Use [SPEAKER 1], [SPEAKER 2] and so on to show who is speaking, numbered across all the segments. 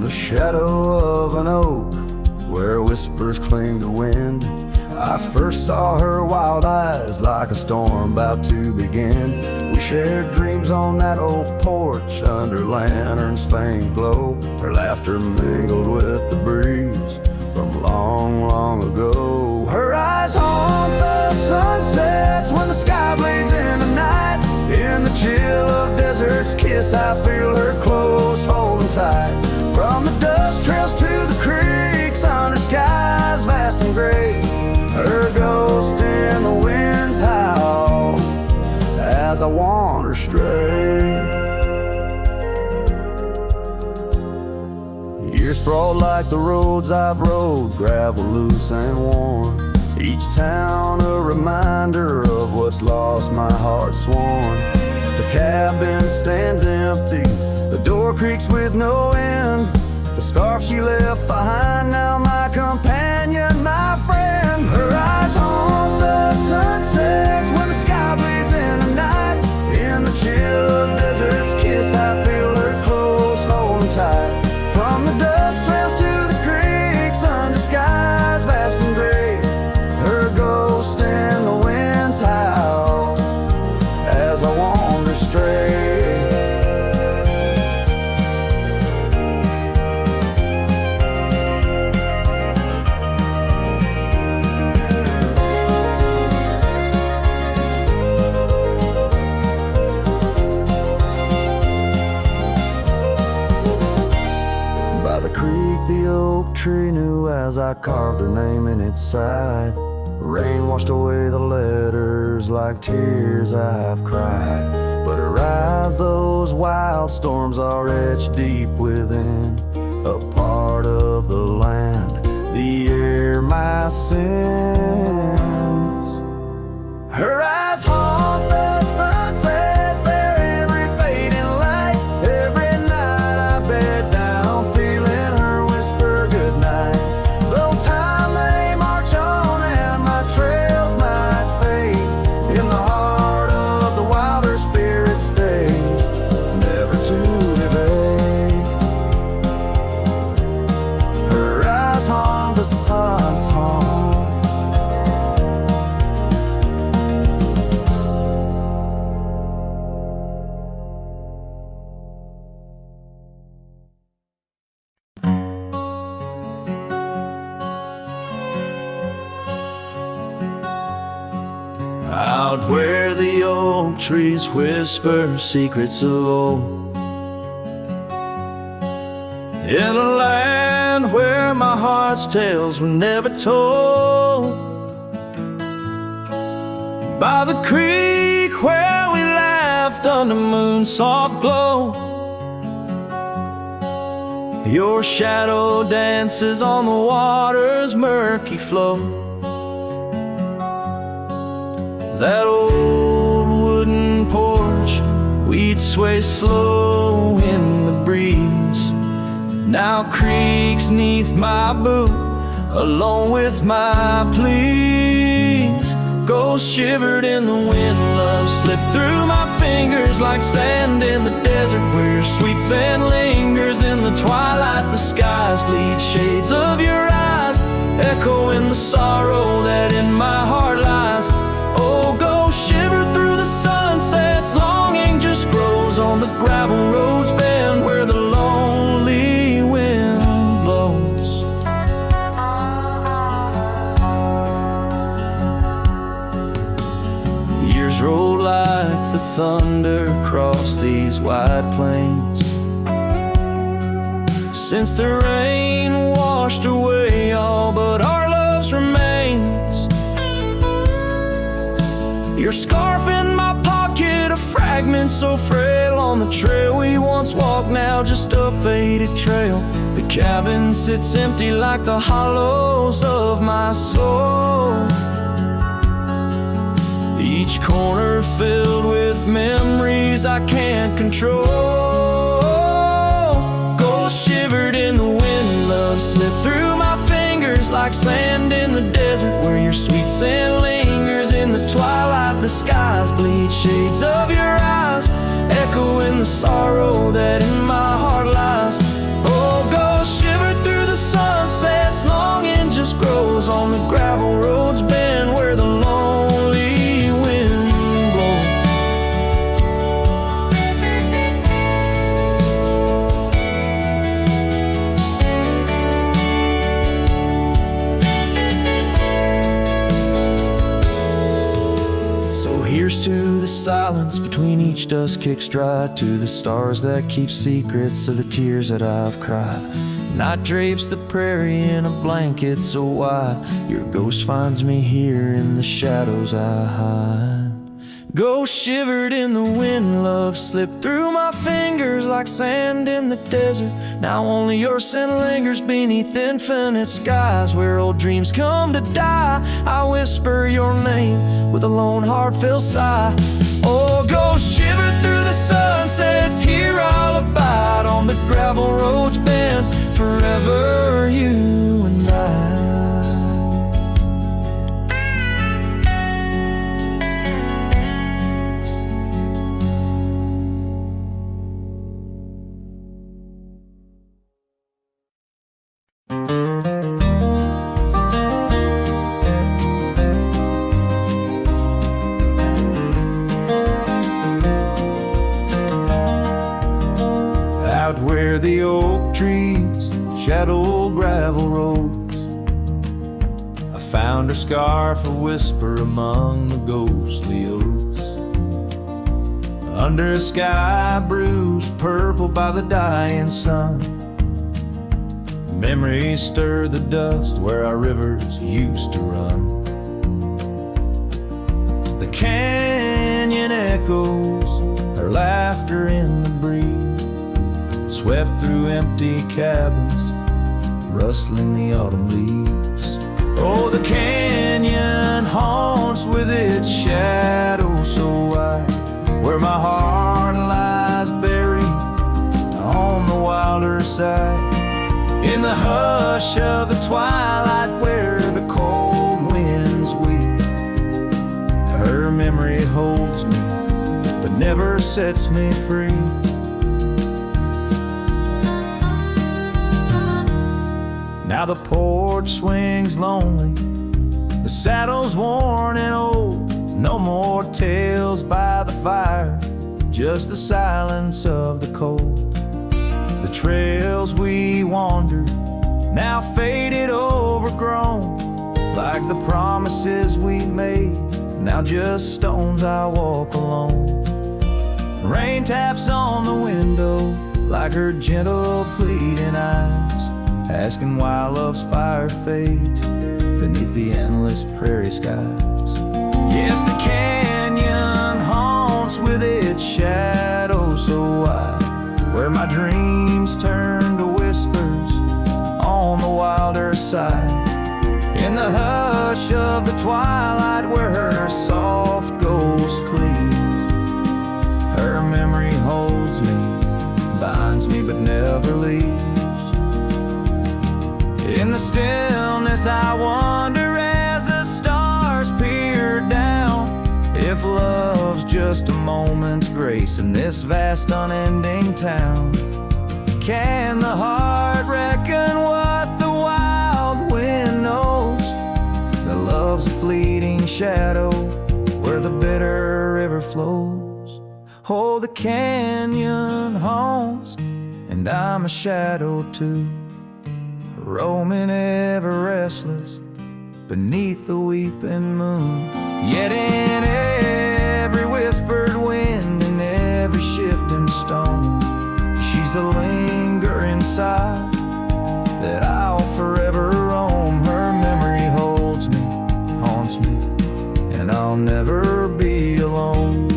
[SPEAKER 1] the shadow of an oak where whispers cling to wind, I first saw her wild eyes like a storm about to begin. We shared dreams on that old porch under lanterns' faint glow. Her laughter mingled with the breeze from long, long ago. Her eyes haunt the sunsets when the sky bleeds in the night. In the chill of desert's kiss, I feel her close, holding tight. From the dust trails to the creeks, under skies vast and gray, her ghost in the wind's howl as I wander stray. Years sprawl like the roads I've rode, gravel loose and worn. Each town a reminder of what's lost, my heart sworn. The cabin stands empty, the door creaks with no end. The scarf she left behind, now my companion, my friend. Her eyes haunt the sunsets when the sky bleeds in the night. In the chill of desert's kiss, I feel her close, holding tight. From the dust trails to the creeks, under skies vast and gray, her ghost in the wind's howl as I wander stray. The oak tree knew as I carved her name in its side. Rain washed away the letters like tears I've cried. But her eyes, those wild storms are etched deep within. A part of the land, the air, my sins. Her eyes haunt the sunsets, their every fading light. Every night I bed down, feeling her whisper goodnight. Though time may march on and my trails might fade, in the heart of the wild her spirit stays, never to evade. Her eyes haunt the sun's haunts. Out where the oak trees whisper secrets of old, in a land where my heart's tales were never told, by the creek where we laughed under moon's soft glow, your shadow dances on the water's murky flow. That old wooden porch, we'd sway slow in the breeze, now creaks neath my boot, along with my pleas. Ghosts shivered in the wind, love slipped through my fingers like sand in the desert, where your sweet scent lingers in the twilight. The skies bleed shades of your eyes, echoing the sorrow that in my heart lies. Oh, go shiver through the sunsets, longing just grows on the gravel roads bend where the lonely wind blows. Years roll like the thunder across these wide plains, since the rain washed away all but our love's remains. Your scarf in my pocket, a fragment so frail on the trail we once walked, now just a faded trail. The cabin sits empty like the hollows of my soul, each corner filled with memories I can't control. Ghosts shivered in the wind, love slipped through my fingers like sand in the desert, where your sweet scent lingers in the twilight. The skies bleed shades of your eyes, echoing the sorrow that in my heart lies. Oh, go silence between each dust kick stride, to the stars that keep secrets of the tears that I've cried. Night drapes the prairie in a blanket so wide, your ghost finds me here in the shadows I hide. Ghost shivered in the wind, love slipped through my fingers like sand in the desert. Now only your scent lingers beneath infinite skies, where old dreams come to die. I whisper your name with a lone heartfelt sigh. Oh, ghost shivered through the sunsets, here I'll abide on the gravel roads bend forever, you and I. Out where the oak trees shadow gravel roads, I found her scarf, a whisper among the ghostly oaks. Under a sky bruised purple by the dying sun, memories stir the dust where our rivers used to run. The canyon echoes, her laughter in the breeze, swept through empty cabins, rustling the autumn leaves. Oh, the canyon haunts with its shadow so wide, where my heart lies buried on the wilder side. In the hush of the twilight where the cold winds weep, her memory holds me but never sets me free. Now the porch swings lonely, the saddle's worn and old. No more tales by the fire, just the silence of the cold. The trails we wandered, now faded, overgrown, like the promises we made, now just stones I walk alone. Rain taps on the window like her gentle pleading eyes, asking why love's fire fades beneath the endless prairie skies. Yes, the canyon haunts with its shadow so wide, where my dreams turn to whispers on the wilder side. In the hush of the twilight where her soft ghost cleaves, her memory holds me, binds me but never leaves. In the stillness I wonder as the stars peer down, if love's just a moment's grace in this vast unending town. Can the heart reckon what the wild wind knows? That love's a fleeting shadow where the bitter river flows. Oh, the canyon haunts, and I'm a shadow too, roaming ever restless beneath the weeping moon. Yet in every whispered wind and every shifting stone, she's the lingering sigh that I'll forever roam. Her memory holds me, haunts me, and I'll never be alone.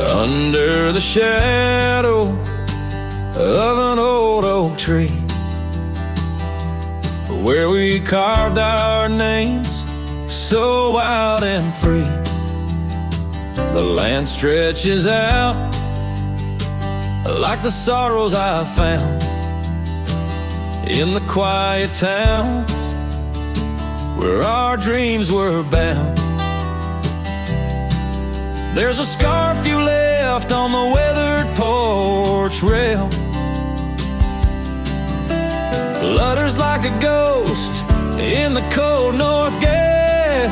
[SPEAKER 1] Under the shadow of an old oak tree, where we carved our names so wild and free, the land stretches out like the sorrows I found in the quiet towns where our dreams were bound. There's a scarf you left
[SPEAKER 2] left on the weathered porch rail flutters like a ghost in the cold north gale.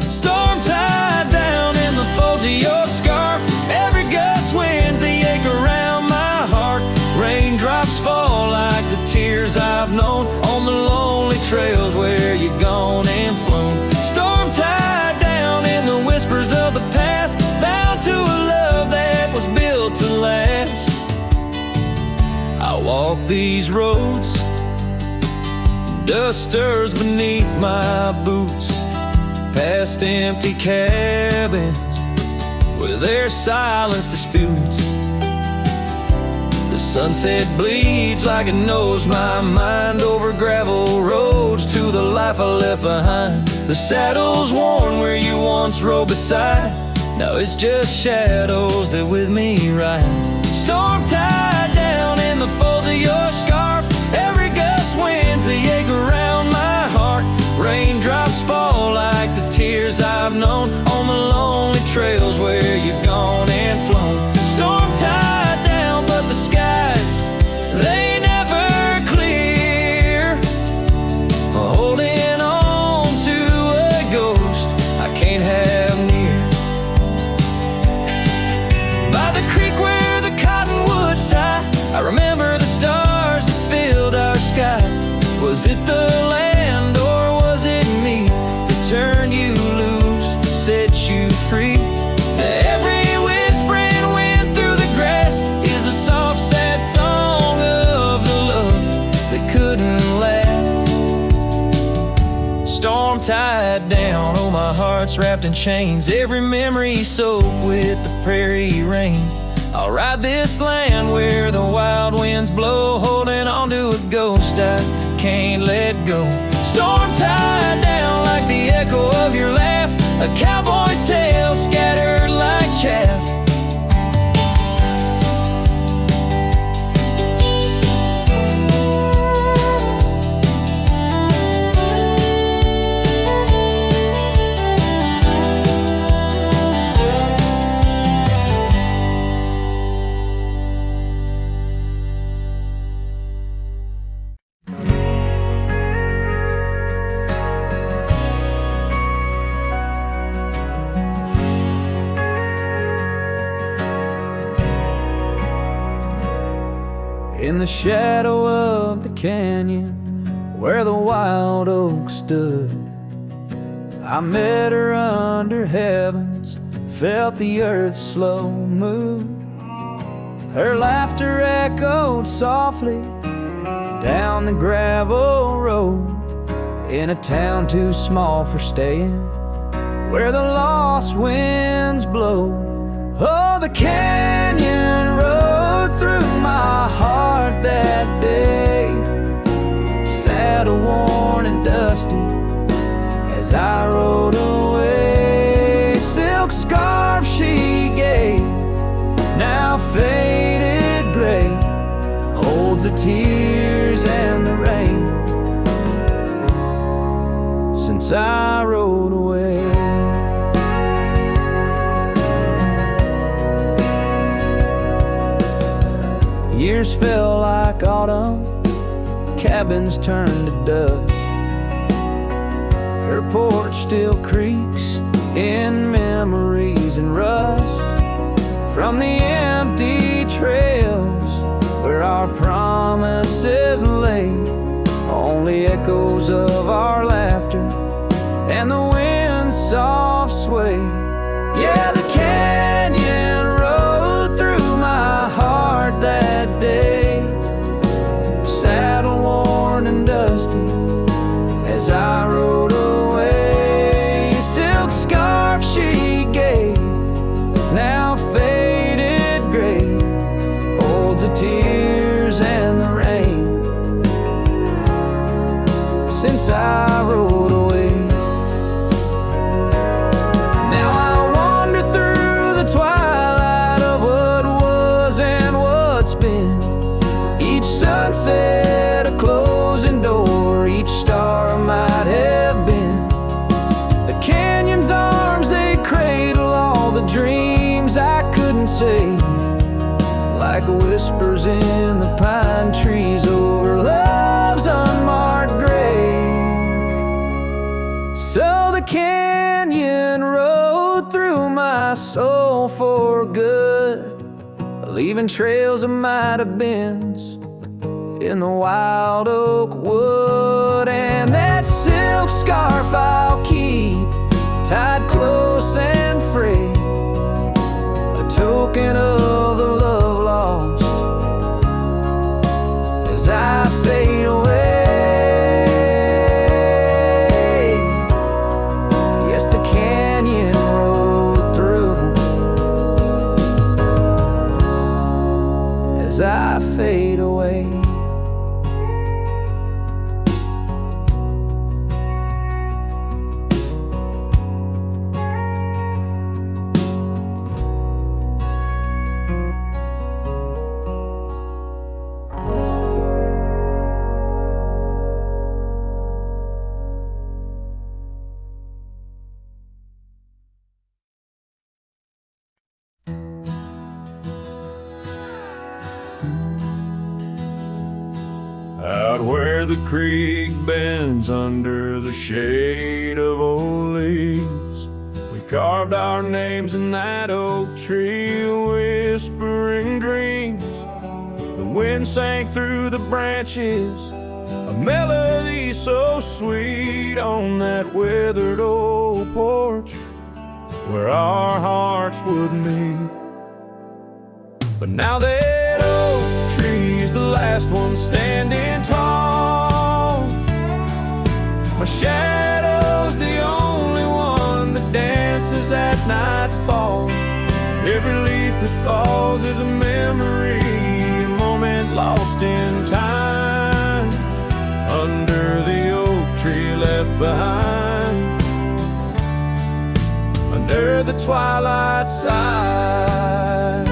[SPEAKER 2] Storm tied down in the folds of your scarf. Every gust winds the ache around my heart. Raindrops fall like the tears I've known on the lonely trails where you've gone and flown. Storm tied down in the whispers of the past, bound to a love that was built to last. I walk these roads, dust stirs beneath my boots, past empty cabins with their silence disputes. The sunset bleeds like it knows my mind over gravel roads to the life I left behind. The saddle's worn where you once rode beside, now it's just shadows that with me ride. Storm tied down in the folds of your scarf. Every gust winds the ache around my heart. Raindrops fall like the tears I've known on the lonely trails where you've gone and flown. Storm tied down, but the skies, they never clear. Holding on to a ghost I can't have near. By the creek where the cottonwoods sigh, I remember the stars that filled our sky. Was it the land or was it me that turned you loose, set you free? Every whispering wind through the grass is a soft, sad song of the love that couldn't last. Storm tied down, oh my heart's wrapped in chains. Every memory soaked with the prairie rains. I'll ride this land where the wild winds blow, holding on to a ghost I can't let go. Storm tied down like the echo of your laugh, a cowboy's tale scattered like chaff. In the shadow of the canyon where the wild oak stood, I met her under heavens, felt the earth's slow move. Her laughter echoed softly down the gravel road, in a town too small for staying, where the lost winds blow. Oh, the canyon rode through my heart that day, saddle worn and dusty as I rode away. Silk scarf she gave, now faded gray, holds the tears and the rain since I rode away. Years fell like autumn, cabins turned to dust. Her porch still creaks in memories and rust from the empty trails where our promises lay. Only echoes of our laughter and the wind's soft sway. Yeah, the canyon rode through my heart that day, saddle worn and dusty as I rode away. Silk scarf she gave, now faded gray, holds the tears and the rain since I rode away. Now I wander through the twilight of what was and what's been. Each sunset a closing door, each star might have been. The canyon's arms, they cradle all the dreams I could leaving trails of might have beens in the wild oak wood. And that silk scarf I'll keep tied close and free, a token of the love lost as I fade away. Yes, the canyon road through as I fade away.
[SPEAKER 3] Out where the creek bends under the shade of old leaves, we carved our names in that oak tree, whispering dreams. The wind sang through the branches, a melody so sweet on that weathered old porch where our hearts would meet. But now that oak tree's the last one standing tall, my shadow's the only one that dances at nightfall. Every leaf that falls is a memory, a moment lost in time, under the oak tree left behind, under the twilight side.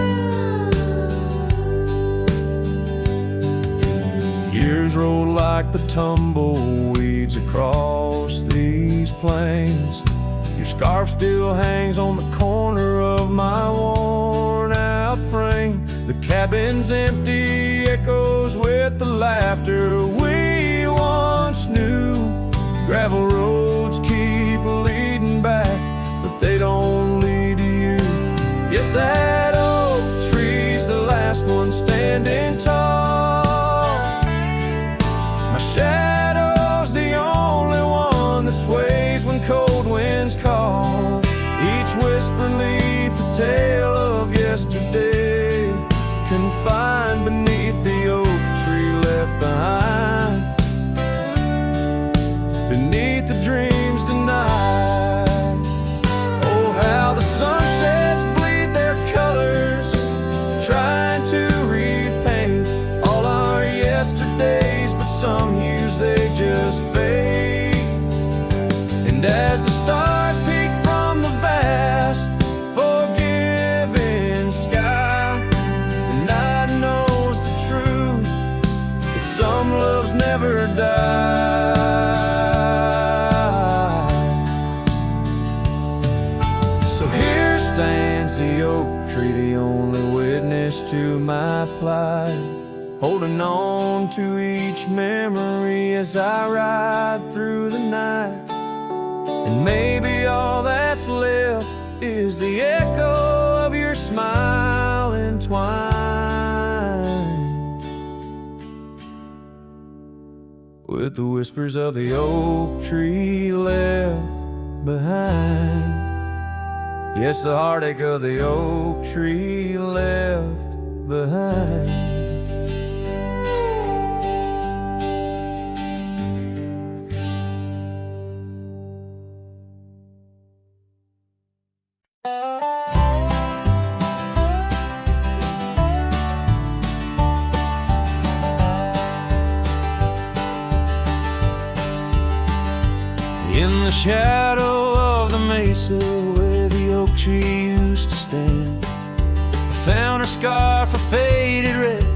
[SPEAKER 3] Years roll like the tumbleweeds across these plains. Your scarf still hangs on the corner of my worn out frame. The cabin's empty, echoes with the laughter we once knew. Gravel roads keep leading back, but they don't lead to you. Yes, that oak tree's the last one standing tall, my shadow's the only one that sways when cold winds call. Each whisper leaf a tale of yesterday, confined beneath the oak tree left behind, beneath the dreams denied. Oh, how the sunsets bleed their colors, trying to repaint all our yesterdays, but some hues they just fade. And as the stars peek from the vast, forgiving sky, the night knows the truth, that some loves never die. So here stands the oak tree, the only witness to my plight, holding on to each memory as I ride through the night. And maybe all that's left is the echo of your smile entwined with the whispers of the oak tree left behind. Yes, the heartache of the oak tree left behind.
[SPEAKER 2] In the shadow of the mesa where the oak tree used to stand, I found her scarf, a faded red,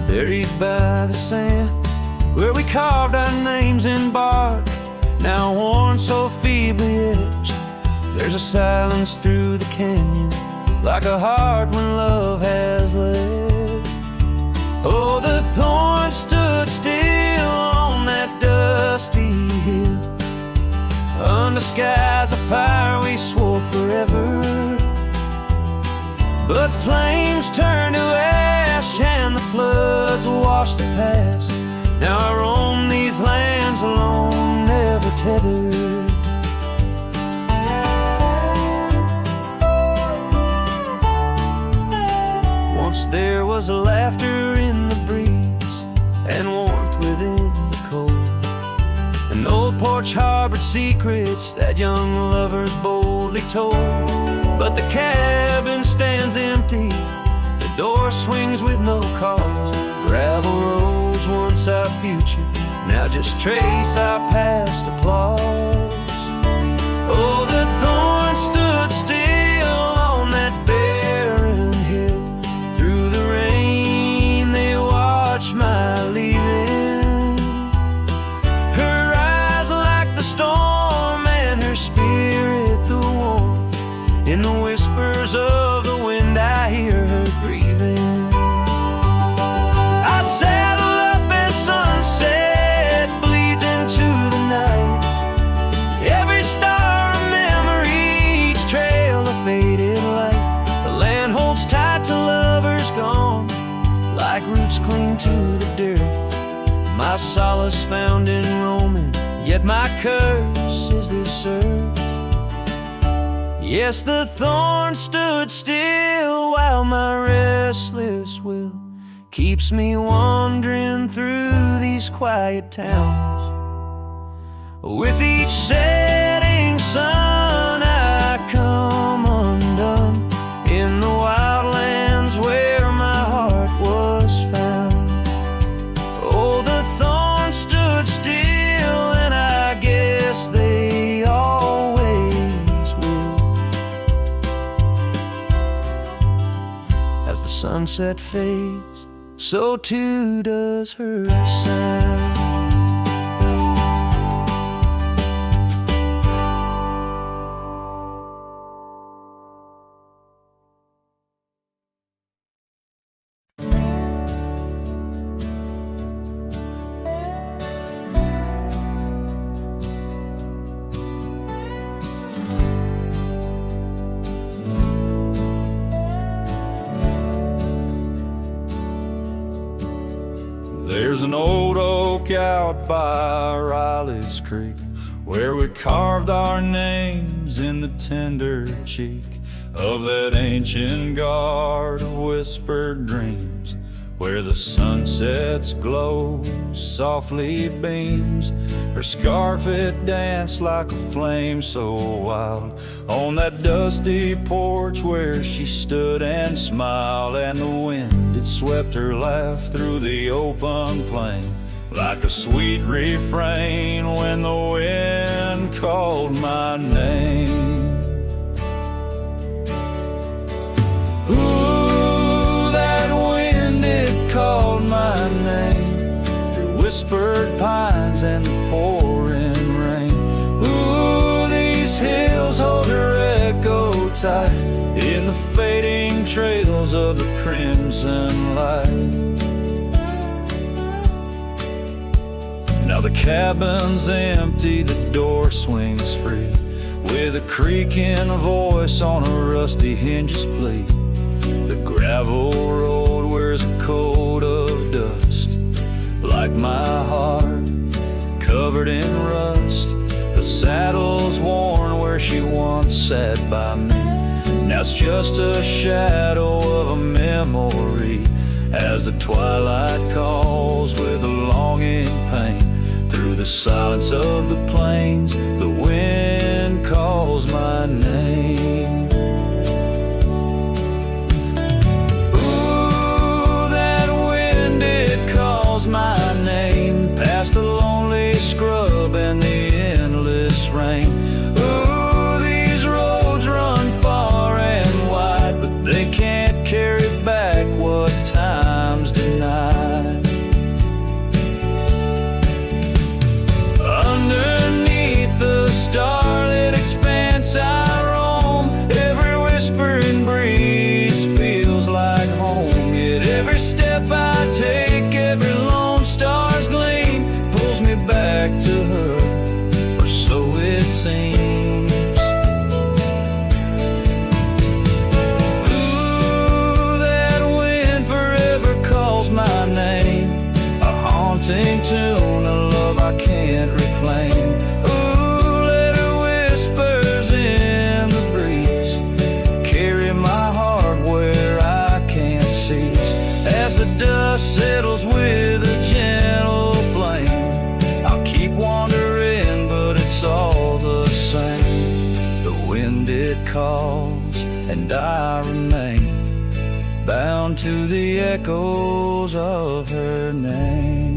[SPEAKER 2] buried by the sand, where we carved our names in bark, now worn so feebly etched. There's a silence through the canyon, like a heart when love has left. Oh, the thorns stood still on that dusty hill, under skies of fire we swore forever. but flames turned to ash and the floods washed the past. Now I roam these lands alone, never tethered. Once there was laughter in the breeze and warmth within the cold. An old porch harbored secrets that young lovers boldly told. But the cabin stands empty, the door swings with no cause. Gravel roads, once our future, now just trace our past applause. Oh, the thorns stood still on that barren hill. Through the rain they watched my leaving. Her eyes like the storm and her spirit the warmth. In the whispers of the wind I hear her grieving. I saddle up as sunset bleeds into the night. Every star a memory, each trail a faded light. The land holds tight to lovers gone, like roots cling to the dirt. My solace found in roaming, yet my curse is this earth. Yes, the thorn stood still while my restless will keeps me wandering through these quiet towns. With each setting sun I come undone in the wildlands where my heart was found. Oh, the thorn stood still and I guess they always will. As the sunset fades, so too does her sound.
[SPEAKER 3] There's an old oak out by Riley's Creek where we carved our names in the tender cheek of that ancient guard of whispered dreams, where the sunset's glow softly beams. Her scarf it danced like a flame so wild on that dusty porch where she stood and smiled, and the wind it swept her laugh through the open plain like a sweet refrain when the wind called my name. Ooh, that wind it called my name through whispered pines and the pouring rain. Ooh, these hills hold her echo tight in the fading trails of the crimson light. Now the cabin's empty, the door swings free, with a creaking voice on a rusty hinge's plea. The gravel road wears a coat of dust, like my heart, covered in rust. The saddle's worn where she once sat by me. Now it's just a shadow of a memory, as the twilight calls with a longing pain. Through the silence of the plains, the wind calls my name. Ooh, that wind, it calls my name, past the lonely scrub and the endless rain. Ooh, these roads run far and wide, but they can't carry back what time's denied. Underneath the starlit expanse I roam,
[SPEAKER 2] and I remain bound to the echoes of her name.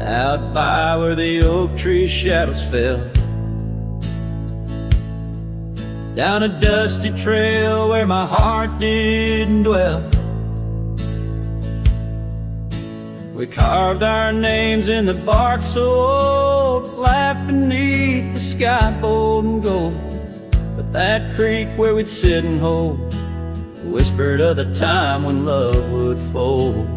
[SPEAKER 2] Out by where the oak tree shadows fell, down a dusty trail where my heart didn't dwell, we carved our names in the bark so old, laughed beneath the sky bold and gold. But that creek where we'd sit and hold whispered of the time when love would fold.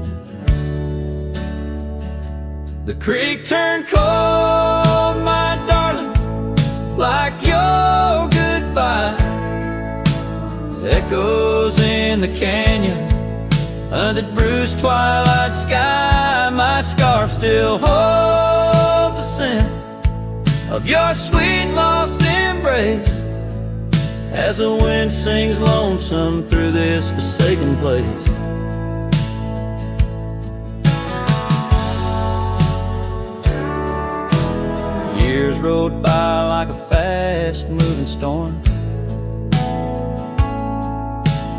[SPEAKER 2] The creek turned cold, my darling, like your goodbye. Echoes in the canyon, under the bruised twilight sky. My scarf still holds the scent of your sweet lost embrace, as the wind sings lonesome through this forsaken place. Years rode by like a fast-moving storm.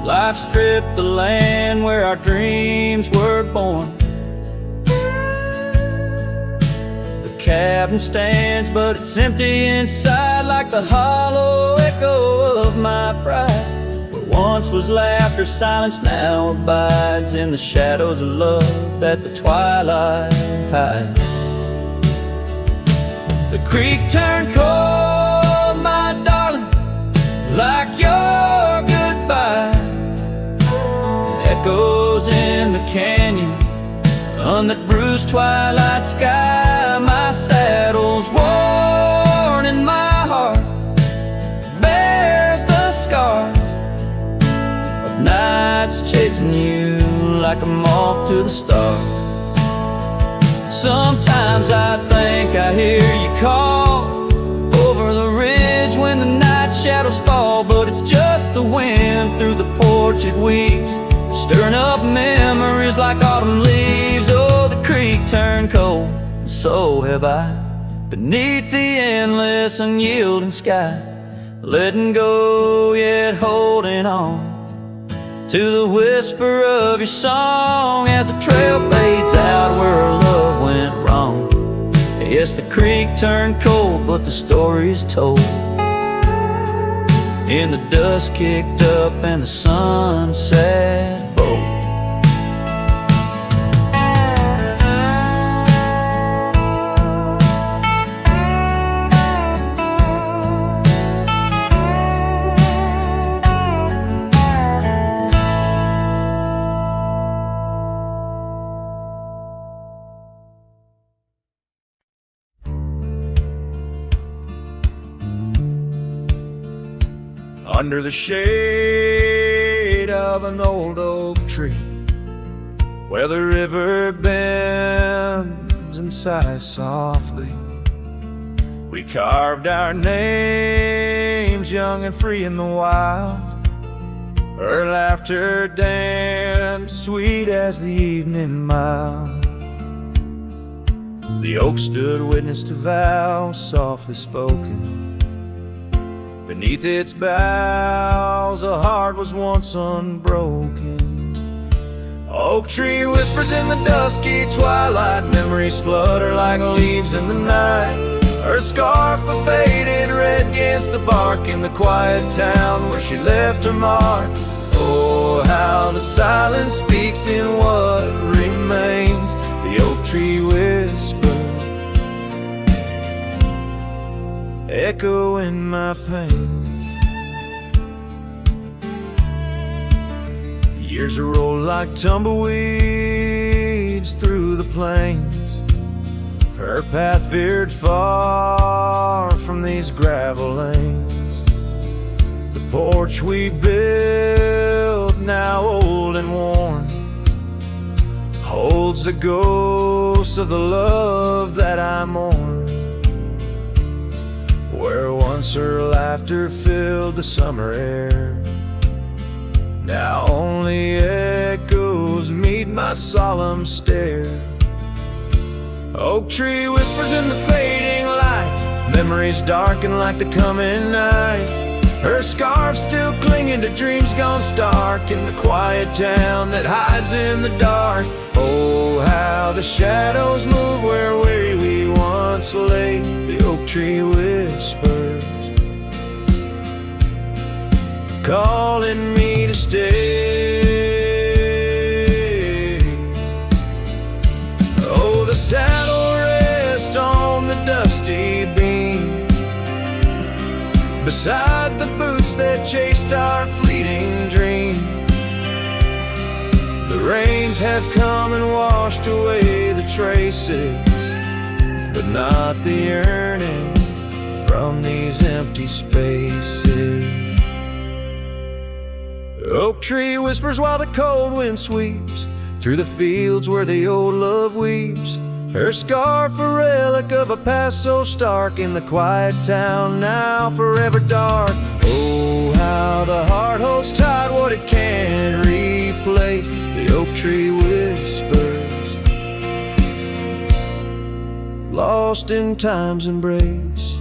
[SPEAKER 2] Life stripped the land where our dreams were born. The cabin stands, but it's empty inside, like the hollow echo of my pride. What once was laughter, silence now abides in the shadows of love that the twilight hides. The creek turned cold, my darling, like your goodbye. Echoes in the canyon, on that bruised twilight sky. My saddle's worn and my heart bears the scars of nights chasing you like a moth to the stars. Sometimes I think I hear you call over the ridge when the night shadows fall, but it's just the wind through the porch it weeps, stirring up memories like autumn leaves. Oh, the creek turned cold, and so have I, beneath the endless unyielding sky, letting go yet holding on to the whisper of your song as the trail fades out where our love went wrong. Yes, the creek turned cold, but the story's told in the dust kicked up and the sunset bold.
[SPEAKER 3] Under the shade of an old oak tree, where the river bends and sighs softly, we carved our names young and free in the wild. Her laughter danced sweet as the evening mild. The oak stood witness to vows softly spoken. Beneath its boughs a heart was once unbroken. Oak tree whispers in the dusky twilight, memories flutter like leaves in the night. Her scarf a faded red against the bark in the quiet town where she left her mark. Oh, how the silence speaks in what remains. The oak tree whisper, echo in my pains. Years roll like tumbleweeds through the plains. Her path veered far from these gravel lanes. The porch we built, now old and worn, holds
[SPEAKER 2] holds the ghost of the love that I mourn, where once her laughter filled the summer air. Now only echoes meet my solemn stare. Oak tree whispers in the fading light, memories darken like the coming night. Her scarf still clinging to dreams gone stark in the quiet town that hides in the dark. Oh, how the shadows move where we once lay. The oak tree whispers, calling me to stay. Oh, the saddle rests on the dusty beam, beside the boots that chased our fleeting dream. The rains have come and washed away the traces, but not the yearning from these empty spaces. Oak tree whispers while the cold wind sweeps through the fields where the old love weeps. Her scarf a relic of a past so stark in the quiet town now forever dark. Oh, how the heart holds tight what it can't replace. The oak tree whispers, lost in time's embrace.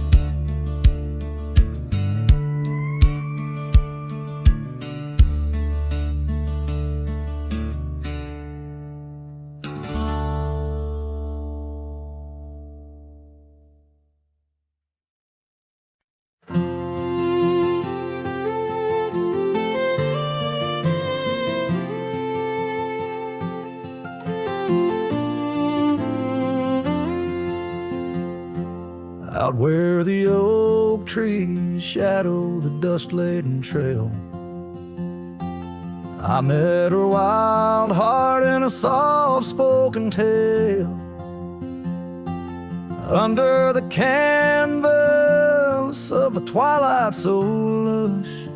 [SPEAKER 2] Out where the oak trees shadow the dust-laden trail, I met her wild heart in a soft-spoken tale. Under the canvas of a twilight so lush,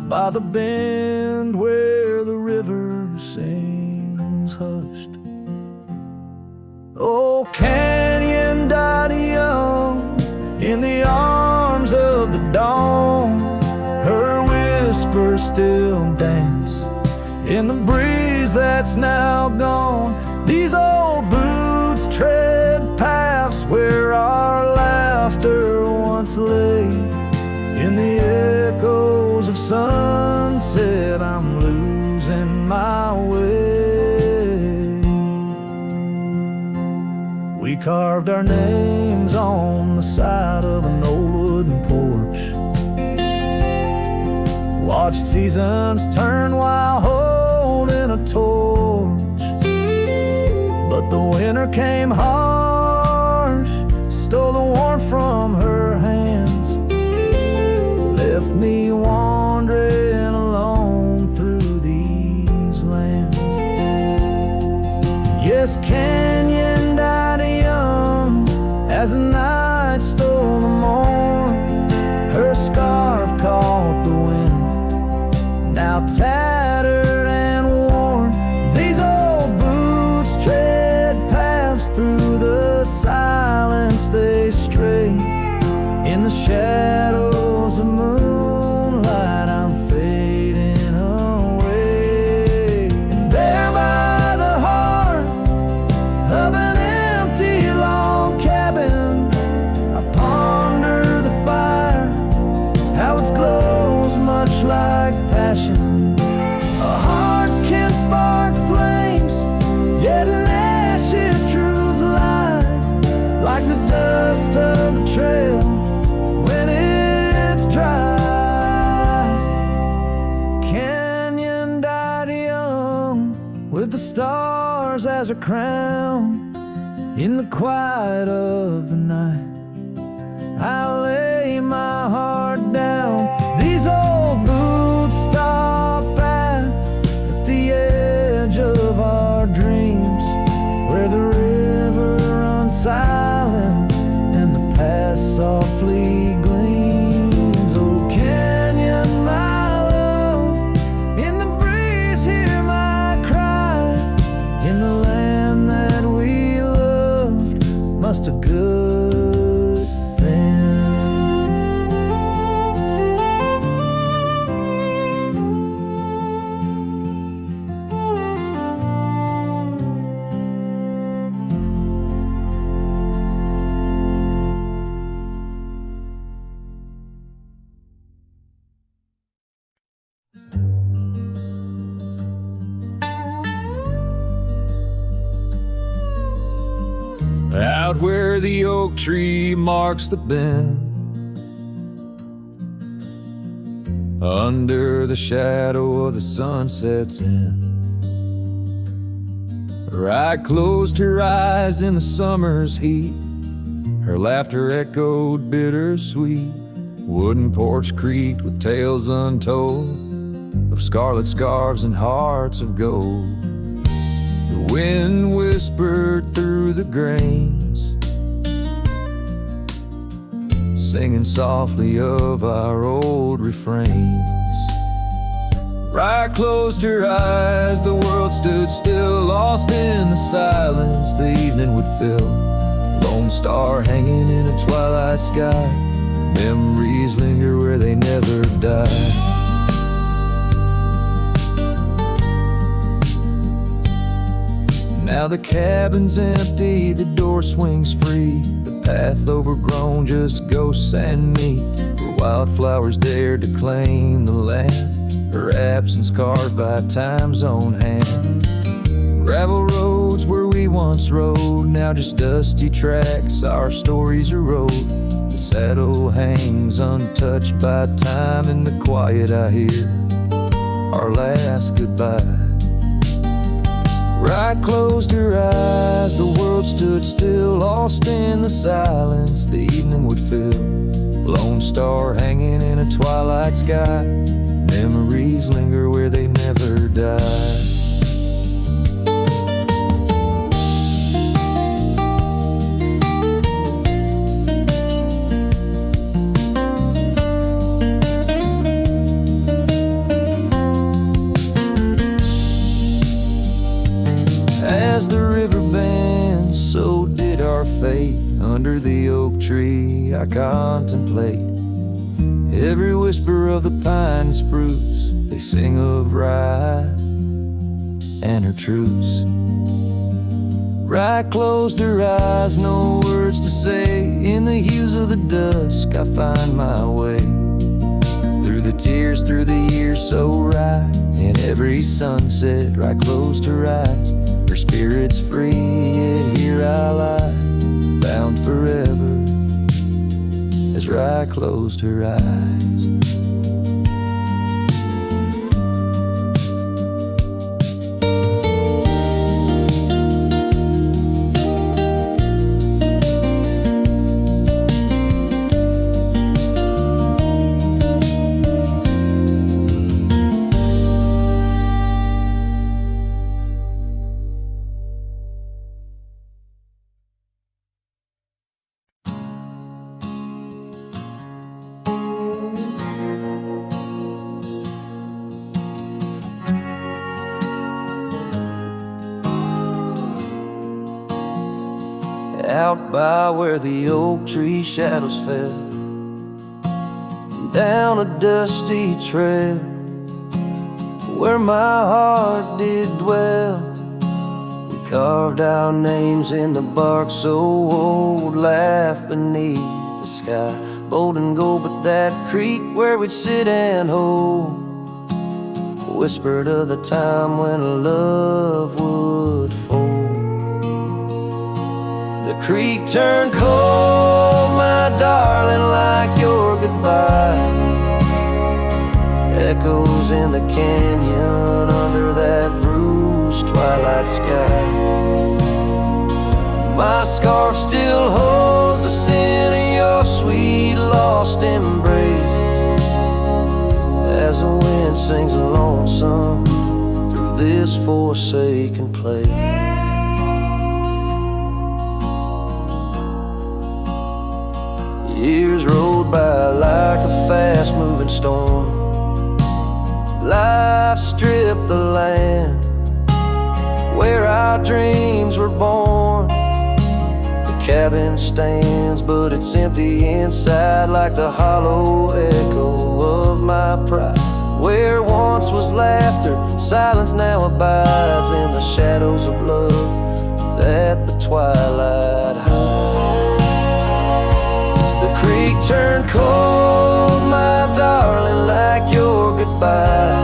[SPEAKER 2] by the bend where the river sings hushed. Oh, canyon died young in the arms of the dawn. Her whispers still dance in the breeze that's now gone. These old boots tread paths where our laughter once lay. In the echoes of sunset, I'm losing my way. We carved our names on the side of an old wooden porch, watched seasons turn while holding a torch. But the winter came harsh, stole the warmth from her hands, left me wandering alone through these lands. Yes, canyon died young as the night stole the morn. Her scarf caught the wind, now tattered and worn. These old boots tread paths through the silence they stray. In the shadows of moonlight, I'm fading away. And there by the hearth of an empty log cabin, I ponder the fire, how its glow's much like passion. A heart can spark flames, yet in ashes truths lie, like the dust of the trail when it's dry. Canyon died young with the stars as her crown. In the quiet of the night, I lay my heart down. These old boots stop at the edge of our dreams, where the river runs silent and the past softly gleams. Oh, canyon, my love, in the breeze hear my cry. In the out where the oak tree marks the bend, under the shadow of the sunset's end. Right closed her eyes in the summer's heat, her laughter echoed bittersweet. Wooden porch creaked with tales untold of scarlet scarves and hearts of gold. The wind whispered through the grains, singing softly of our old refrains. Right closed her eyes, the world stood still, lost in the silence the evening would fill. Lone star hanging in a twilight sky, memories linger where they never die. Now the cabin's empty, the door swings free, the path overgrown, just ghosts and me. Where wildflowers dared to claim the land, her absence carved by time's own hand. Gravel roads where we once rode, now just dusty tracks, our stories erode. The saddle hangs untouched by time, in the quiet I hear our last goodbye. Right closed her eyes, the world stood still, lost in the silence the evening would fill. Lone star hanging in a twilight sky, memories linger where they never die. As the river bends, so did our fate. Under the oak tree I contemplate every whisper of the pine and spruce. They sing of rye and her truce. Right closed her eyes, no words to say. In the hues of the dusk I find my way, through the tears, through the years so right. In every sunset, right closed her eyes. Her spirit's free, yet here I lie, bound forever, as Rye closed her eyes. Out by where the oak tree shadows fell, down a dusty trail, where my heart did dwell. We carved our names in the bark so old, laughed beneath the sky, bold and gold. But that creek where we'd sit and hold, whispered of the time when love would fold. The creek turned cold, my darling, like your goodbye. Echoes in the canyon under that bruised twilight sky. My scarf still holds the scent of your sweet lost embrace, as the wind sings a lonesome through this forsaken place. Years rolled by like a fast-moving storm. Life stripped the land where our dreams were born. The cabin stands, but it's empty inside, like the hollow echo of my pride. Where once was laughter, silence now abides in the shadows of love that the twilight hides. Creek turned cold, my darling, like your goodbye.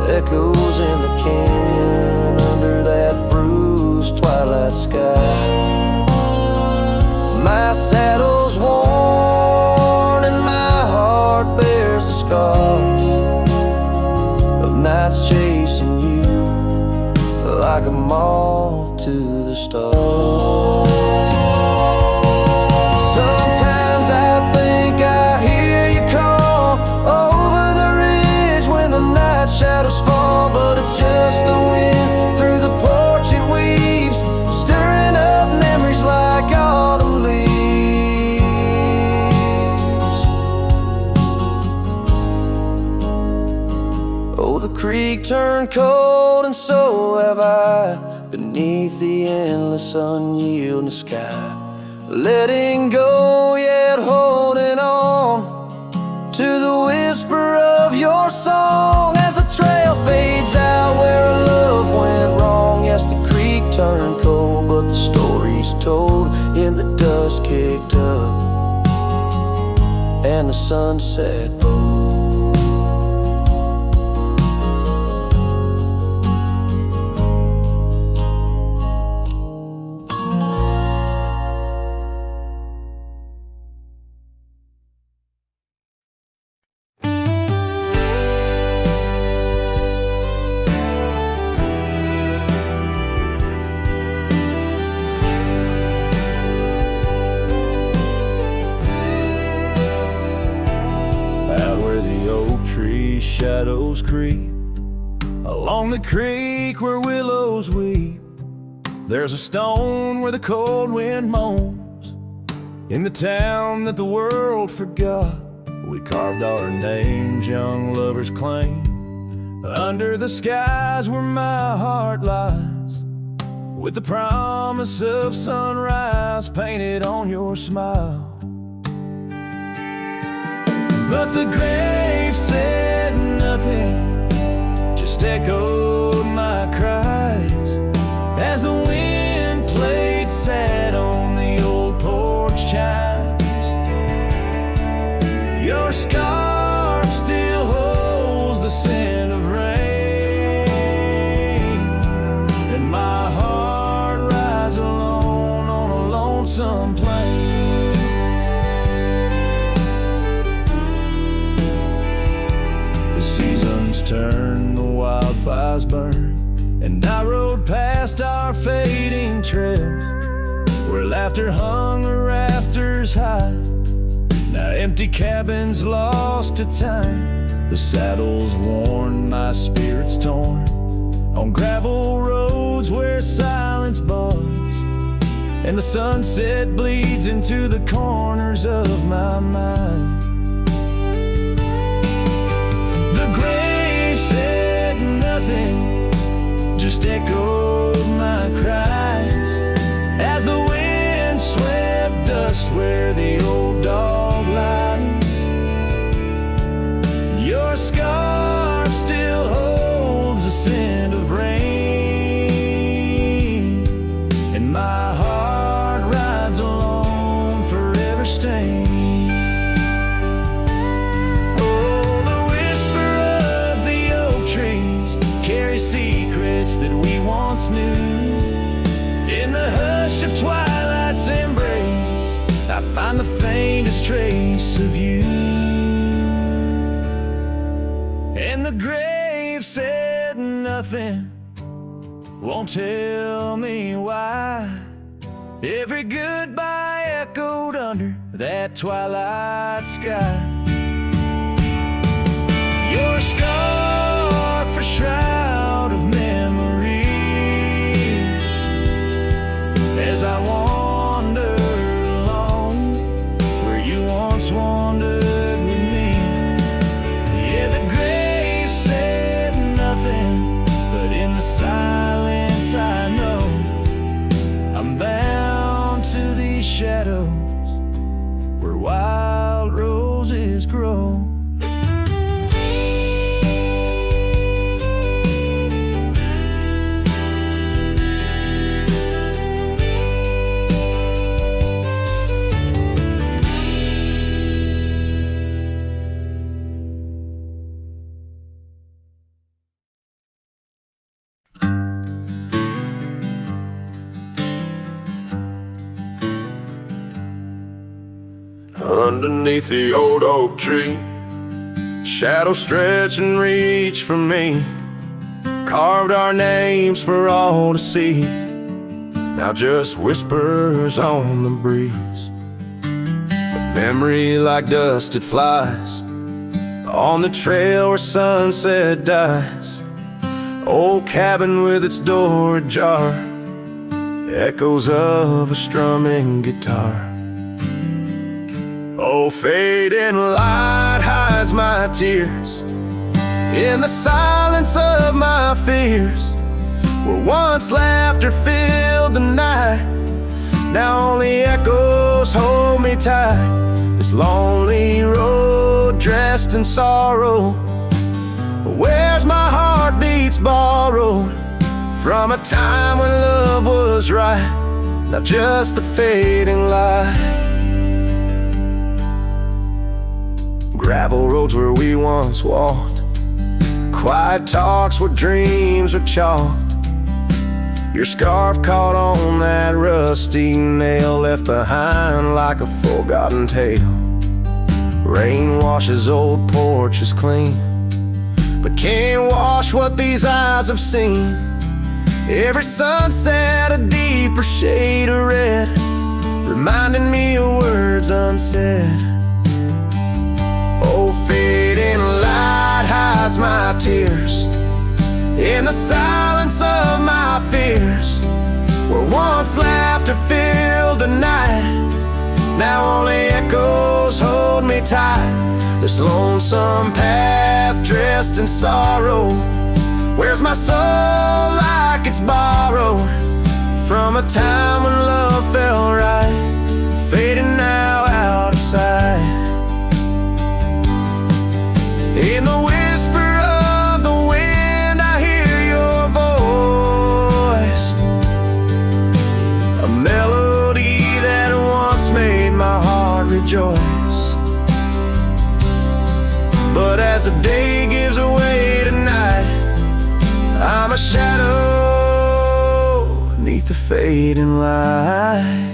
[SPEAKER 2] Echoes in the canyon under that bruised twilight sky.
[SPEAKER 1] night's chasing you like a moth to the stars. Sometimes I think I hear you call over the ridge when the night shadows fall, but it's just the wind through the porch it weaves, stirring up memories like autumn leaves. Oh, the creek turned cold and so have I, beneath the endless unyielding sky. Letting go yet holding on to the whisper of your song as the trail fades out where a love went wrong. Yes, the creek turned cold, but the story's told in the dust kicked up and the sunset bowl.
[SPEAKER 2] Shadows creep along the creek where willows weep. There's a stone where the cold wind moans. In the town that the world forgot, we carved our names, young lovers claim. Under the skies where my heart lies, with the promise of sunrise painted on your smile. But the grave said nothing, just echoed my cries as the wind played sad on the old porch chimes. Your scarf still holds the scent of rain, and my heart rides alone on a lonesome plain. Turn, the wildfires burn, and I rode past our fading trails where laughter hung the rafters high. Now empty cabins lost to time, the saddles worn, my spirits torn, on gravel roads where silence buds and the sunset bleeds into the corners of my mind. The grave said nothing, just echoed my cries as the wind swept dust where the old dog lies. Your scarf still holds the scent of rain, and my heart rides alone, forever stained. Secrets that we once knew. In the hush of twilight's embrace, I find the faintest trace of you. And the grave said nothing, won't tell me why. Every goodbye echoed under that twilight sky. Your scarf a shroud of memories as I wander along where you once wandered with me. Yeah, the grave said nothing, but in the silence I know I'm bound to these shadows where wild roses grow.
[SPEAKER 1] Underneath the old oak tree, shadows stretch and reach for me. carved our names for all to see. Now just whispers on the breeze. A memory like dust, it flies on the trail where sunset dies. Old cabin with its door ajar, echoes of a strumming guitar. Oh, fading light hides my tears in the silence of my fears. Where once laughter filled the night, now only echoes hold me tight. This lonely road dressed in sorrow, where's my heartbeats borrowed from a time when love was right, not just the fading light. Gravel roads where we once walked, quiet talks where dreams were chalked. Your scarf caught on that rusty nail, left behind like a forgotten tale. Rain washes old porches clean, but can't wash what these eyes have seen. Every sunset a deeper shade of red, reminding me of words unsaid. Oh, fading light hides my tears in the silence of my fears. Where once laughter filled the night, now only echoes hold me tight. This lonesome path dressed in sorrow, where's my soul like it's borrowed from a time when love felt right, fading now out of sight. In the whisper of the wind I hear your voice, a melody that once made my heart rejoice. But as the day gives away tonight, I'm a shadow beneath the fading light.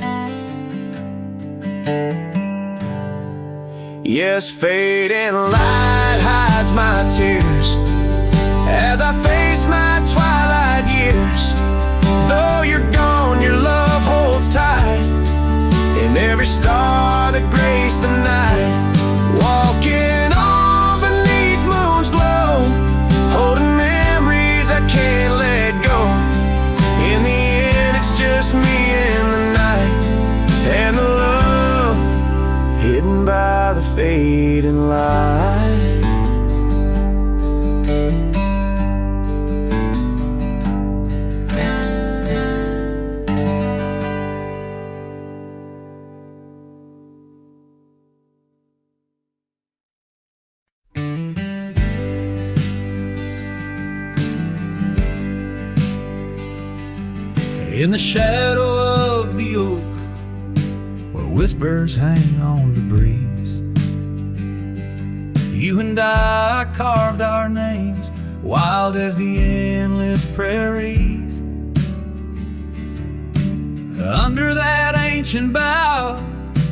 [SPEAKER 1] Yes, fading light hides my tears as I face my twilight years. Though you're gone, your love holds tight in every star that graced the night. Walking on beneath moon's glow, holding memories I can't let go. In the end, it's just me and the night, and the love hidden by the fading light.
[SPEAKER 2] In the shadow of the oak, where whispers hang on the breeze, you and I carved our names, wild as the endless prairies. Under that ancient bough,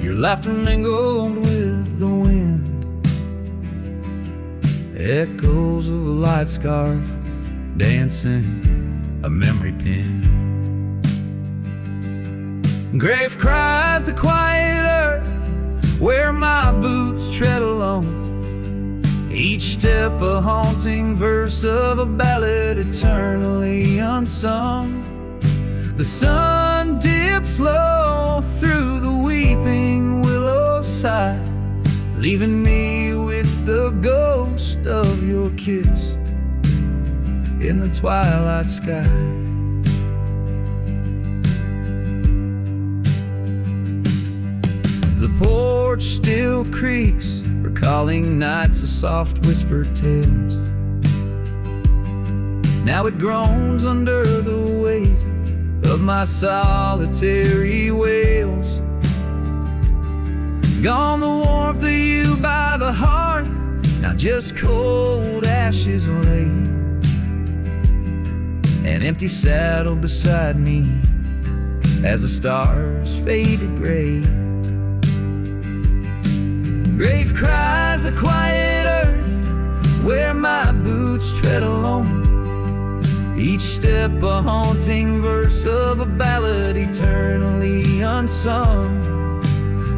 [SPEAKER 2] your laughter mingled with the wind. Echoes of a light scarf dancing a memory pin. Grave cries the quiet earth where my boots tread alone, each step a haunting verse of a ballad eternally unsung. The sun dips low through the weeping willow side, leaving me with the ghost of your kiss in the twilight sky. The porch still creaks, recalling nights of soft whispered tales. Now it groans under the weight of my solitary wails. Gone the warmth of you by the hearth, now just cold ashes lay. An empty saddle beside me as the stars faded gray. Grave cries the quiet earth where my boots tread alone, Each step a haunting verse of a ballad eternally unsung.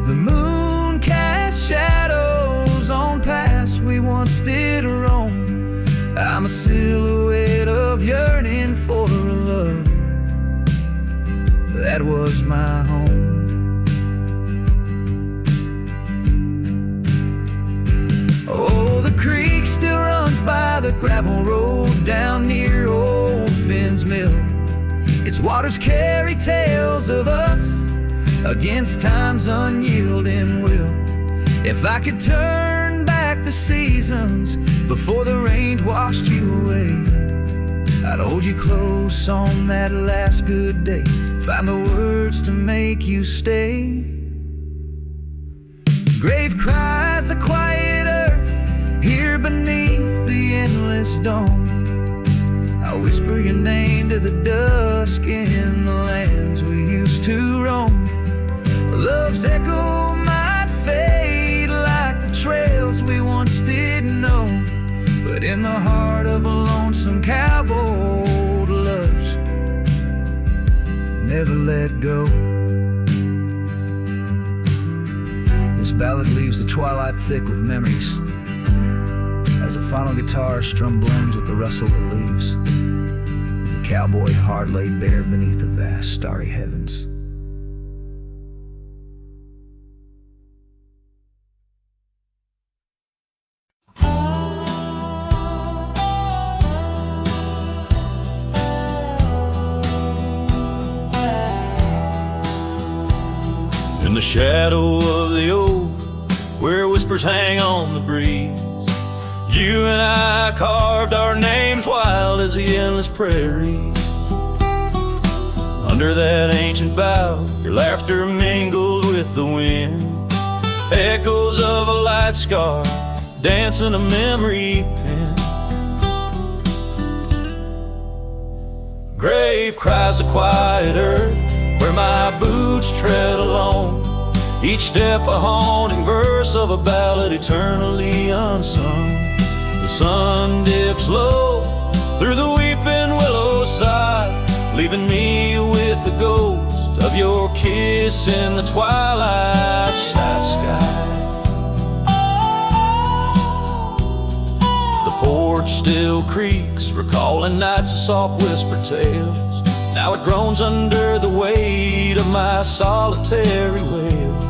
[SPEAKER 2] The moon casts shadows on paths we once did roam. I'm a silhouette of yearning for a love that was my home. Oh, the creek still runs by the gravel road down near old Finn's Mill. Its waters carry tales of us against time's unyielding will. If I could turn back the seasons before the rain washed you away, I'd hold you close on that last good day, find the words to make you stay. Grave cries the quiet earth here beneath the endless dome. I whisper your name to the dusk in the lands we used to roam. Love's echo might fade like the trails we once didn't know, but in the heart of a lonesome cowboy, old loves never let go. This ballad leaves the twilight thick with memories, as a final guitar strum blends with the rustle of the leaves. The cowboy heart laid bare beneath the vast starry heavens. In the shadow of the oak, where whispers hang on the breeze, you and I carved our names wild as the endless prairies. Under that ancient bough, your laughter mingled with the wind, echoes of a light scar dancing a memory pen. Grave cries the quiet earth where my boots tread alone. Each step a haunting verse of a ballad eternally unsung. The sun dips low through the weeping willow side, leaving me with the ghost of your kiss in the twilight sky. The porch still creaks, recalling nights of soft whispered tales. Now it groans under the weight of my solitary wails.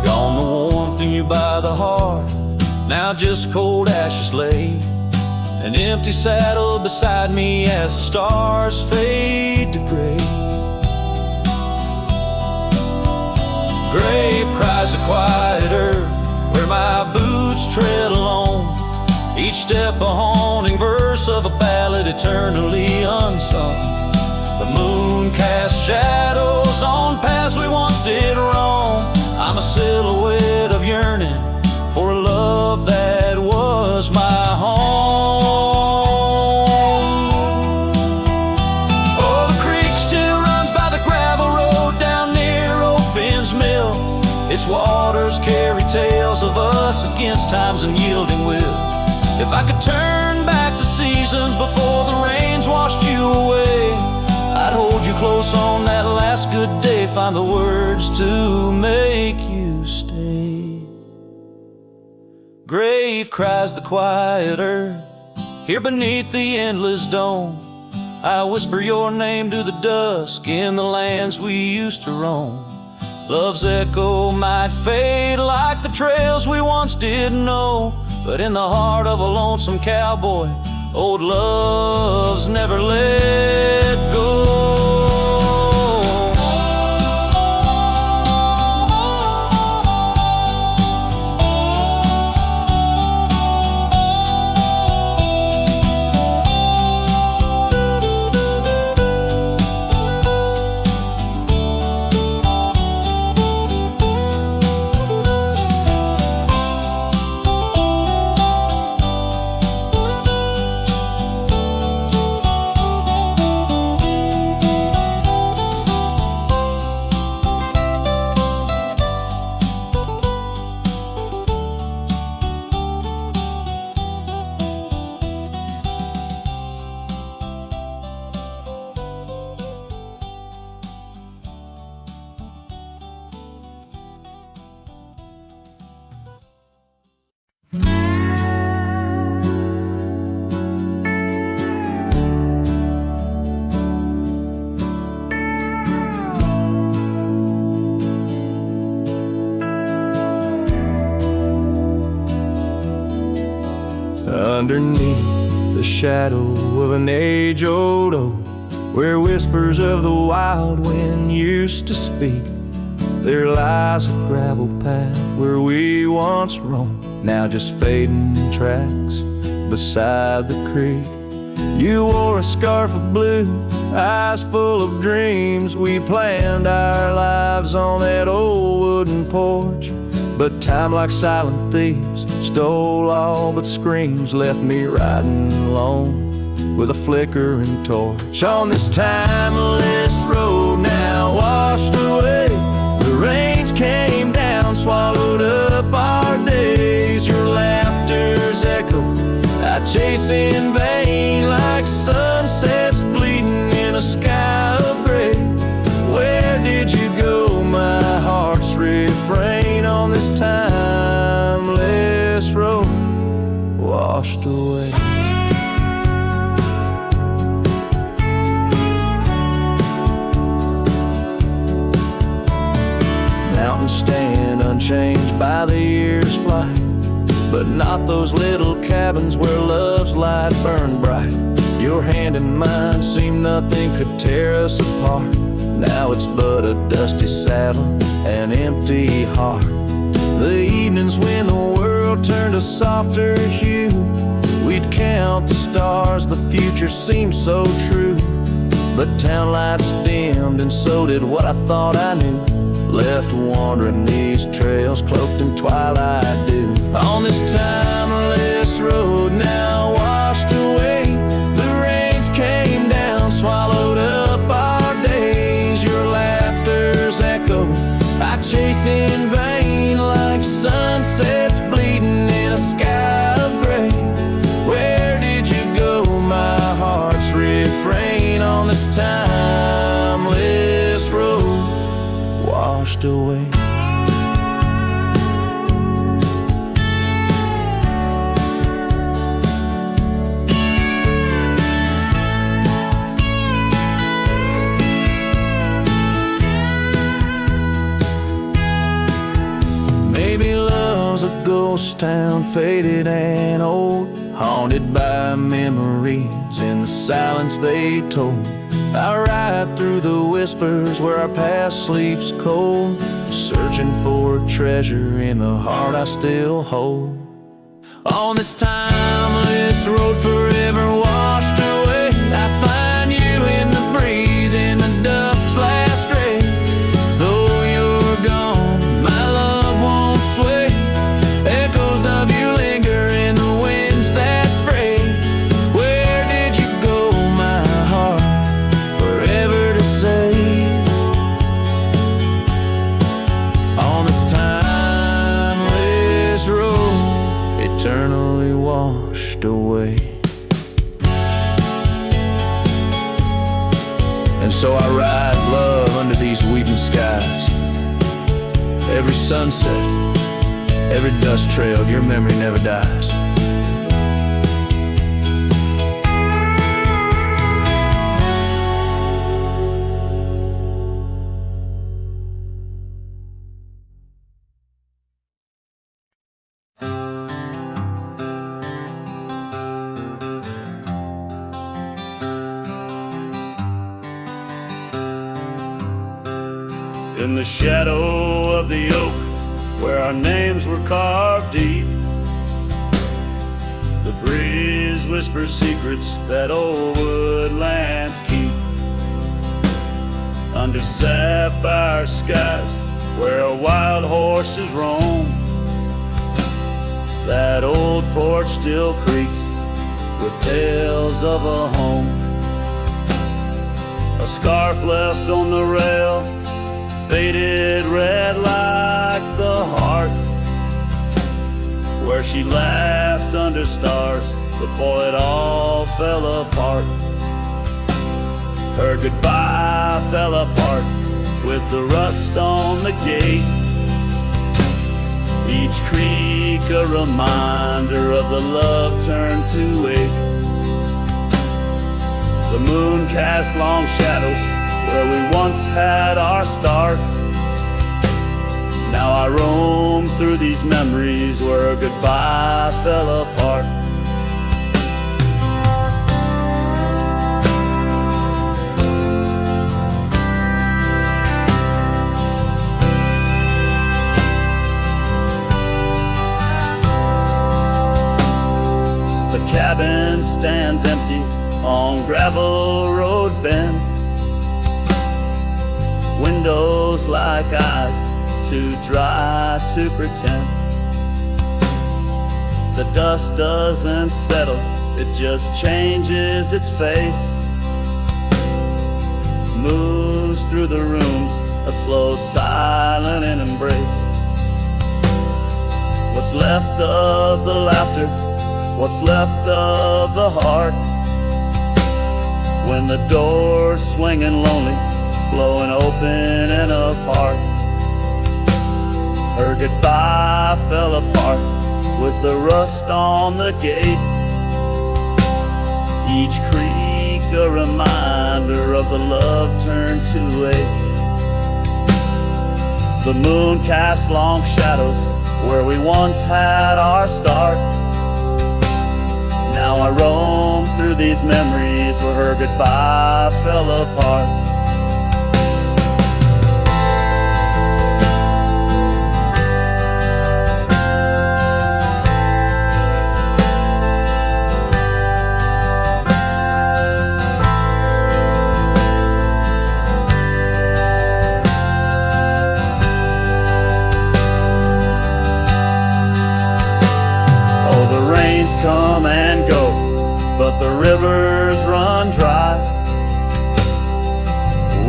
[SPEAKER 2] Gone the warmth in you by the hearth, now just cold ashes lay. An empty saddle beside me as the stars fade to gray. Grave cries the quiet earth where my boots tread alone. Each step a haunting verse of a ballad eternally unsung. The moon casts shadows on paths we once did wrong. I'm a silhouette of yearning for a love that was my home. Oh, the creek still runs by the gravel road down near old Finn's Mill. Its waters carry tales of us against time's unyielding will. If I could turn back the seasons before the rains washed you away, I'd hold you close on that last good day, find the words to make you stay. Grave cries the quiet earth here beneath the endless dome. I whisper your name to the dusk in the lands we used to roam. Love's echo might fade like the trails we once did know, but in the heart of a lonesome cowboy, old loves never let go. underneath the shadow of an age-old oak, where whispers of the wild wind used to speak. There lies a gravel path where we once roamed, now just fading tracks beside the creek. You wore a scarf of blue, eyes full of dreams. We planned our lives on that old wooden porch, but time, like silent thieves, stole all but screams. Left me riding alone with a flickering torch on this timeless road, now washed away. The rains came down, swallowed up our days. Your laughter's echo I chase in vain, like sunsets bleeding in a sky of gray. Where did you go? My heart's refrain on this timeless road, washed away. Mountains stand unchanged by the year's flight, but not those little cabins where love's light burned bright. Your hand in mine seemed nothing could tear us apart. Now it's but a dusty saddle, an empty heart. The evenings when the world turned a softer hue, we'd count the stars, the future seemed so true. But town lights dimmed, and so did what I thought I knew. Left wandering these trails, cloaked in twilight dew. On this timeless road, now washed away. The rains came down, swallowed up our days. Your laughter's echo I chase in vain, like sunsets bleeding in a sky of gray. Where did you go? My heart's refrain on this timeless road, washed away. Maybe love's a ghost town, faded and old, haunted by memories in the silence they told. I ride through the whispers where our past sleeps cold, searching for treasure in the heart I still hold. On this timeless road forever washed away, I find you in the breeze, in the dusk's last ray. Though you're gone, my love won't sway. Echoes of you linger in the winds that fray. Where did you go, my heart? Forever to say. On this timeless road, eternally washed away. And so I ride love under these weeping skies. Every sunset, every dust trail, your memory never dies.
[SPEAKER 3] In the shadow of the oak, where our names were carved deep, the breeze whispers secrets that old woodlands keep. Under sapphire skies, where wild horses roam, that old porch still creaks with tales of a home. A scarf left on the rail, faded red like the heart where she laughed under stars before it all fell apart. Her goodbye fell apart with the rust on the gate, each creak a reminder of the love turned to ache. The moon cast long shadows where we once had our start. Now I roam through these memories where goodbye fell apart.
[SPEAKER 4] cabin stands empty on gravel road bend. Windows like eyes, too dry to pretend. The dust doesn't settle, it just changes its face. Moves through the rooms, a slow, silent embrace. What's left of the laughter, what's left of the heart, when the door's swinging lonely, blowing open and apart. Her goodbye fell apart with the rust on the gate. Each creak a reminder of the love turned to ache. The moon casts long shadows where we once had our start. Now I roam through these memories where her goodbye fell apart. Come and go, but the rivers run dry.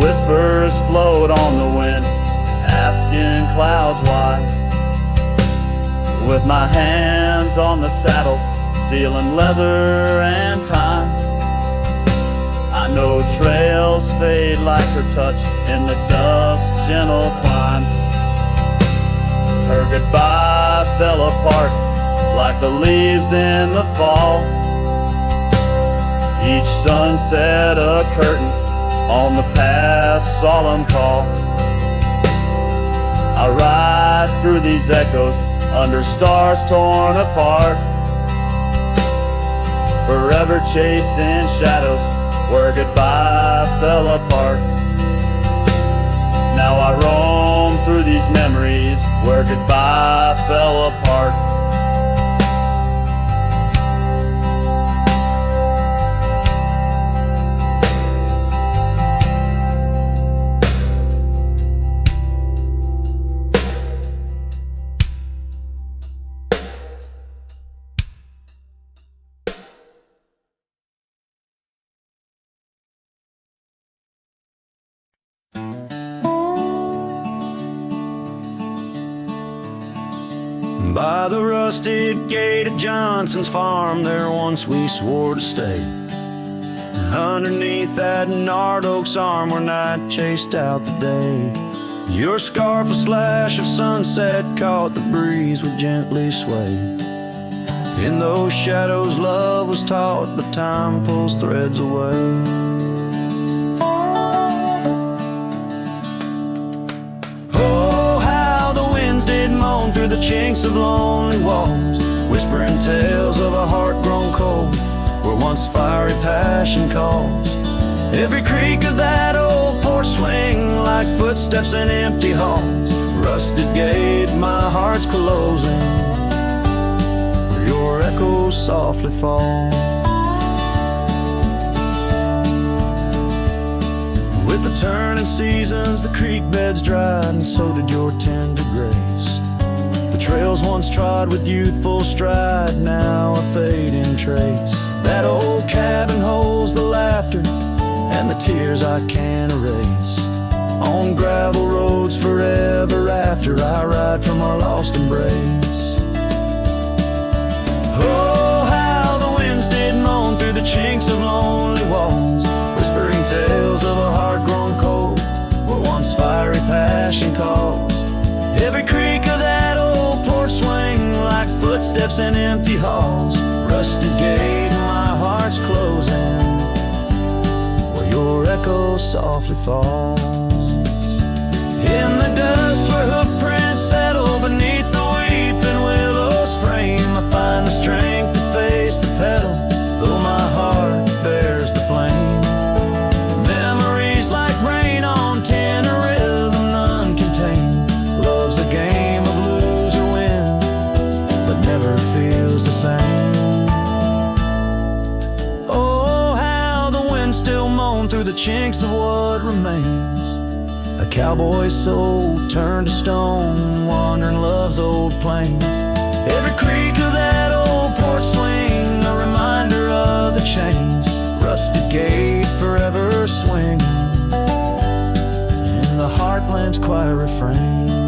[SPEAKER 4] Whispers float on the wind, asking clouds why. With my hands on the saddle, feeling leather and time, I know trails fade like her touch in the dusk gentle climb. Her goodbye fell apart like the leaves in the fall. Each sunset a curtain on the past solemn call. I ride through these echoes under stars torn apart, forever chasing shadows where goodbye fell apart. Now I roam through these memories where goodbye fell apart.
[SPEAKER 2] By the rusted gate at Johnson's farm, there once we swore to stay. Underneath that gnarled oak's arm where night chased out the day. Your scarf, a slash of sunset, caught the breeze would gently sway. In those shadows love was taught, but time pulls threads away. Through the chinks of lonely walls, whispering tales of a heart grown cold, where once fiery passion calls. Every creak of that old porch swing like footsteps in empty halls. Rusted gate, my heart's closing, where your echoes softly fall. With the turning seasons, the creek beds dried, and so did your tender grace. The trails once trod with youthful stride, now a fading trace. That old cabin holds the laughter and the tears I can't erase. On gravel roads forever after, I ride from our lost embrace. Oh, how the winds did moan through the chinks of lonely walls, whispering tales of a heart grown cold, where once fiery passion calls. Every creak of that old porch swing like footsteps in empty halls. Rusted gate, my heart's closing, where your echo softly falls. In the dust where hoofprints settle beneath the weeping willow's frame, I find the strength to face the pedal, though my heart bears the flame. Memories like rain on tin, a rhythm none can tame. Love's a game of lose or win, but never feels the same. wind still moan through the chinks of what remains. A cowboy's soul turned to stone, wandering love's old plains. Every creak of that old porch swing, a reminder of the chains. Rusted gate forever swinging in the heartland's quiet refrain.